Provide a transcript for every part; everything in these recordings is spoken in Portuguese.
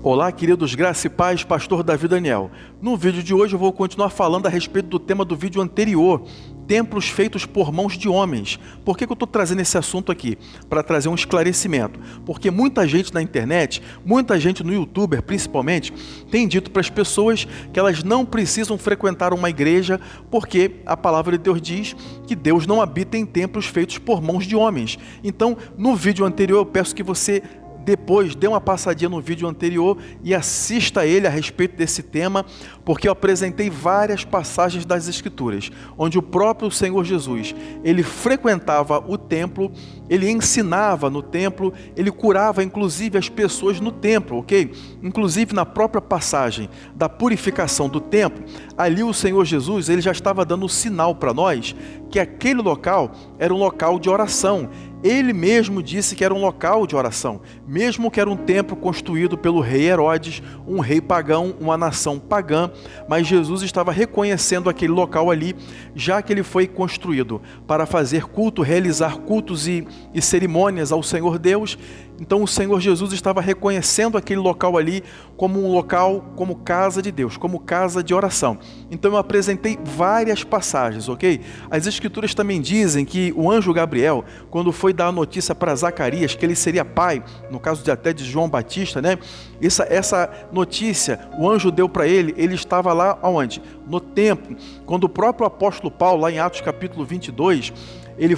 Olá, queridos, graça e paz, pastor Davi Daniel. No vídeo de hoje eu vou continuar falando a respeito do tema do vídeo anterior, templos feitos por mãos de homens. Por que eu estou trazendo esse assunto aqui? Para trazer um esclarecimento. Porque muita gente na internet, muita gente no YouTube principalmente, tem dito para as pessoas que elas não precisam frequentar uma igreja, porque a palavra de Deus diz que Deus não habita em templos feitos por mãos de homens. Então, no vídeo anterior eu peço que você depois dê uma passadinha no vídeo anterior e assista ele a respeito desse tema, porque eu apresentei várias passagens das Escrituras, onde o próprio Senhor Jesus, ele frequentava o templo, ele ensinava no templo, ele curava inclusive as pessoas no templo, ok? Inclusive na própria passagem da purificação do templo, ali o Senhor Jesus, ele já estava dando o sinal para nós que aquele local era um local de oração. Ele mesmo disse que era um local de oração, mesmo que era um templo construído pelo rei Herodes, um rei pagão, uma nação pagã, mas Jesus estava reconhecendo aquele local ali, já que ele foi construído para fazer culto, realizar cultos e cerimônias ao Senhor Deus. Então o Senhor Jesus estava reconhecendo aquele local ali como um local, como casa de Deus, como casa de oração. Então eu apresentei várias passagens, ok? As Escrituras também dizem que o anjo Gabriel, quando foi dar a notícia para Zacarias que ele seria pai, no caso até de João Batista, né? Essa notícia, o anjo deu para ele estava lá aonde? No templo. Quando o próprio apóstolo Paulo, lá em Atos capítulo 22, ele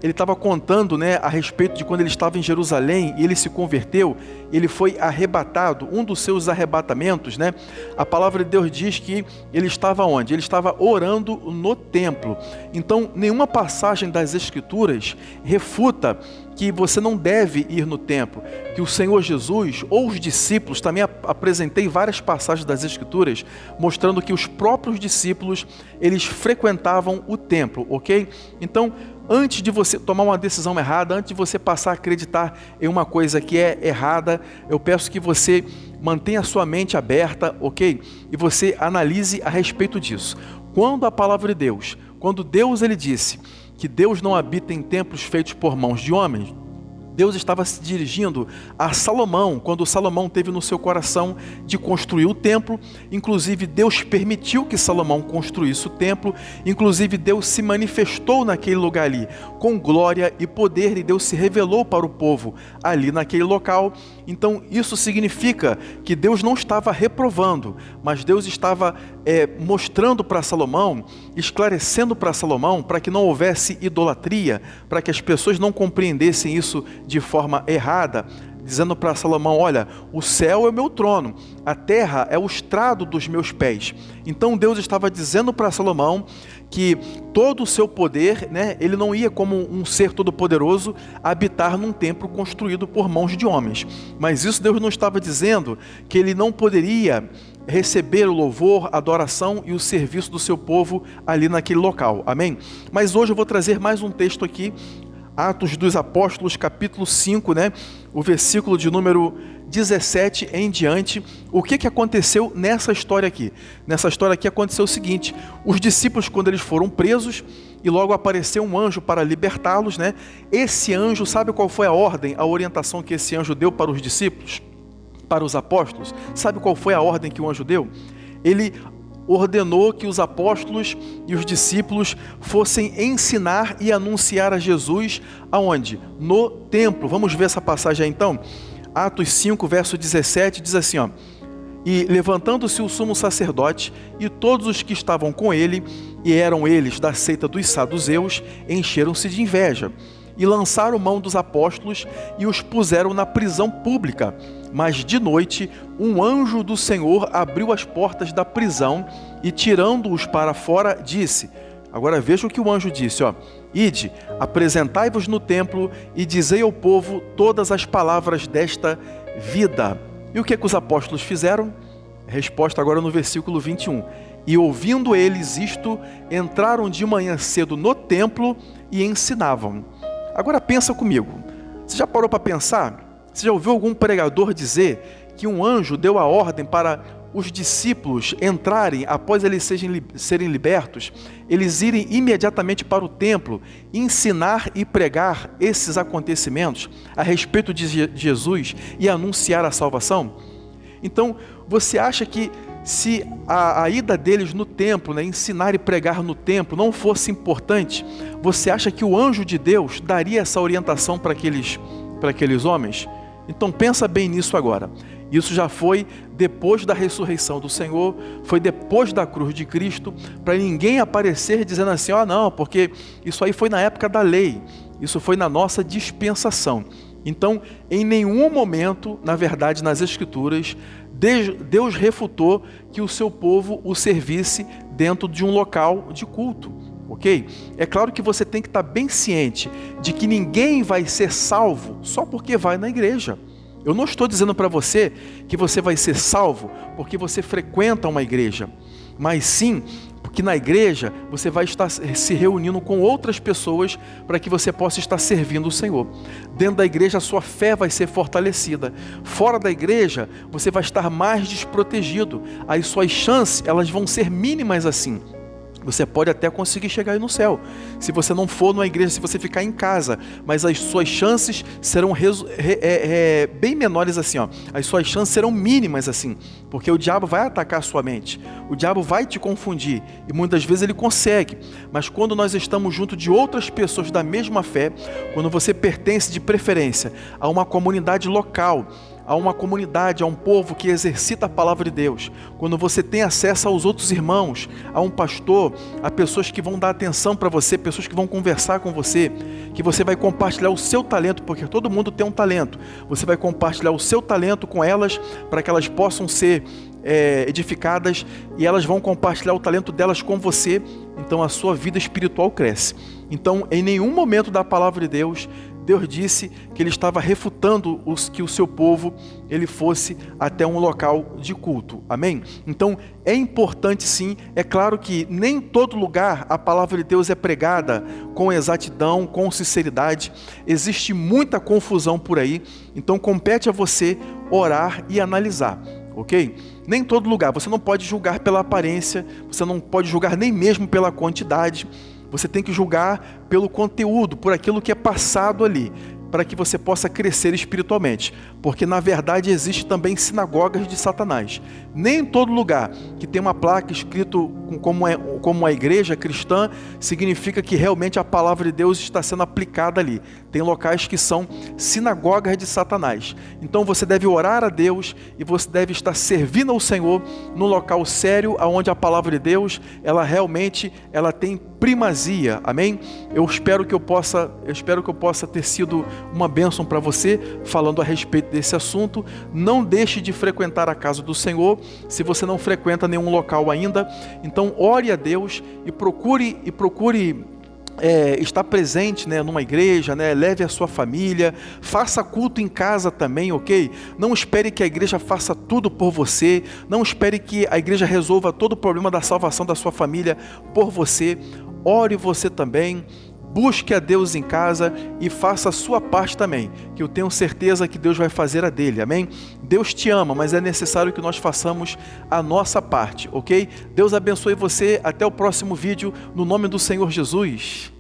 estava contando, né, a respeito de quando ele estava em Jerusalém e ele se converteu, ele foi arrebatado, um dos seus arrebatamentos, né, a palavra de Deus diz que ele estava onde? Ele estava orando no templo. Então, nenhuma passagem das Escrituras refuta que você não deve ir no templo, que o Senhor Jesus ou os discípulos, também apresentei várias passagens das Escrituras, mostrando que os próprios discípulos, eles frequentavam o templo, ok? Então, antes de você tomar uma decisão errada, antes de você passar a acreditar em uma coisa que é errada, eu peço que você mantenha a sua mente aberta, ok? E você analise a respeito disso. Quando a palavra de Deus, quando Deus ele disse que Deus não habita em templos feitos por mãos de homens, Deus estava se dirigindo a Salomão, quando Salomão teve no seu coração de construir o templo. Inclusive Deus permitiu que Salomão construísse o templo, inclusive Deus se manifestou naquele lugar ali, com glória e poder, e Deus se revelou para o povo ali naquele local. Então isso significa que Deus não estava reprovando, mas Deus estava mostrando para Salomão, esclarecendo para Salomão, para que não houvesse idolatria, para que as pessoas não compreendessem isso de forma errada, dizendo para Salomão, olha, o céu é o meu trono, a terra é o estrado dos meus pés. Então Deus estava dizendo para Salomão que todo o seu poder, né, ele não ia como um ser todo-poderoso habitar num templo construído por mãos de homens. Mas isso Deus não estava dizendo que ele não poderia receber o louvor, a adoração e o serviço do seu povo ali naquele local. Amém? Mas hoje eu vou trazer mais um texto aqui, Atos dos Apóstolos, capítulo 5, né? O versículo de número 17 em diante. O que aconteceu nessa história aqui? Nessa história aqui aconteceu o seguinte: os discípulos, quando eles foram presos, e logo apareceu um anjo para libertá-los, né? Esse anjo, sabe qual foi a ordem, a orientação que esse anjo deu para os discípulos? Para os apóstolos? Sabe qual foi a ordem que o anjo deu? Ele ordenou que os apóstolos e os discípulos fossem ensinar e anunciar a Jesus aonde? No templo. Vamos ver essa passagem aí, então? Atos 5, verso 17, diz assim, ó: e levantando-se o sumo sacerdote e todos os que estavam com ele, e eram eles da seita dos saduceus, encheram-se de inveja, e lançaram mão dos apóstolos e os puseram na prisão pública. Mas de noite, um anjo do Senhor abriu as portas da prisão e, tirando-os para fora, disse, agora veja o que o anjo disse, ó: ide, apresentai-vos no templo e dizei ao povo todas as palavras desta vida. E o que os apóstolos fizeram? Resposta agora no versículo 21. E ouvindo eles isto, entraram de manhã cedo no templo e ensinavam. Agora pensa comigo, você já parou para pensar? Você já ouviu algum pregador dizer que um anjo deu a ordem para os discípulos entrarem, após eles serem libertos, eles irem imediatamente para o templo, ensinar e pregar esses acontecimentos a respeito de Jesus e anunciar a salvação? Então, você acha que se a ida deles no templo, né, ensinar e pregar no templo, não fosse importante, você acha que o anjo de Deus daria essa orientação para aqueles homens? Então pensa bem nisso agora. Isso já foi depois da ressurreição do Senhor, foi depois da cruz de Cristo, para ninguém aparecer dizendo assim, não, porque isso aí foi na época da lei, isso foi na nossa dispensação. Então, em nenhum momento, na verdade, nas Escrituras, Deus refutou que o seu povo o servisse dentro de um local de culto, ok? É claro que você tem que estar bem ciente de que ninguém vai ser salvo só porque vai na igreja. Eu não estou dizendo para você que você vai ser salvo porque você frequenta uma igreja, mas sim porque na igreja você vai estar se reunindo com outras pessoas para que você possa estar servindo o Senhor. Dentro da igreja a sua fé vai ser fortalecida. Fora da igreja você vai estar mais desprotegido. As suas chances elas vão ser mínimas assim. Você pode até conseguir chegar aí no céu, se você não for numa igreja, se você ficar em casa, mas as suas chances serão bem menores assim, As suas chances serão mínimas assim, porque o diabo vai atacar a sua mente, o diabo vai te confundir, e muitas vezes ele consegue, mas quando nós estamos junto de outras pessoas da mesma fé, quando você pertence de preferência a uma comunidade local, a uma comunidade, a um povo que exercita a palavra de Deus, quando você tem acesso aos outros irmãos, a um pastor, a pessoas que vão dar atenção para você, pessoas que vão conversar com você, que você vai compartilhar o seu talento, porque todo mundo tem um talento, você vai compartilhar o seu talento com elas, para que elas possam ser edificadas, e elas vão compartilhar o talento delas com você, então a sua vida espiritual cresce. Então, em nenhum momento da palavra de Deus disse que ele estava refutando que o seu povo ele fosse até um local de culto, amém? Então é importante sim, é claro que nem todo lugar a palavra de Deus é pregada com exatidão, com sinceridade, existe muita confusão por aí, então compete a você orar e analisar, ok? Nem todo lugar, você não pode julgar pela aparência, você não pode julgar nem mesmo pela quantidade, você tem que julgar pelo conteúdo, por aquilo que é passado ali, para que você possa crescer espiritualmente, porque na verdade existe também sinagogas de Satanás. Nem em todo lugar que tem uma placa escrito como a igreja cristã, significa que realmente a palavra de Deus está sendo aplicada ali. Tem locais que são sinagogas de Satanás. Então você deve orar a Deus e você deve estar servindo ao Senhor no local sério, onde a palavra de Deus, ela realmente tem primazia, amém? Eu espero que eu possa ter sido uma bênção para você, falando a respeito desse assunto. Não deixe de frequentar a casa do Senhor, se você não frequenta nenhum local ainda, então ore a Deus e procure estar presente, numa igreja, leve a sua família, faça culto em casa também, ok? Não espere que a igreja faça tudo por você, não espere que a igreja resolva todo o problema da salvação da sua família por você. Ore você também, busque a Deus em casa e faça a sua parte também, que eu tenho certeza que Deus vai fazer a dele, amém? Deus te ama, mas é necessário que nós façamos a nossa parte, ok? Deus abençoe você, até o próximo vídeo, no nome do Senhor Jesus.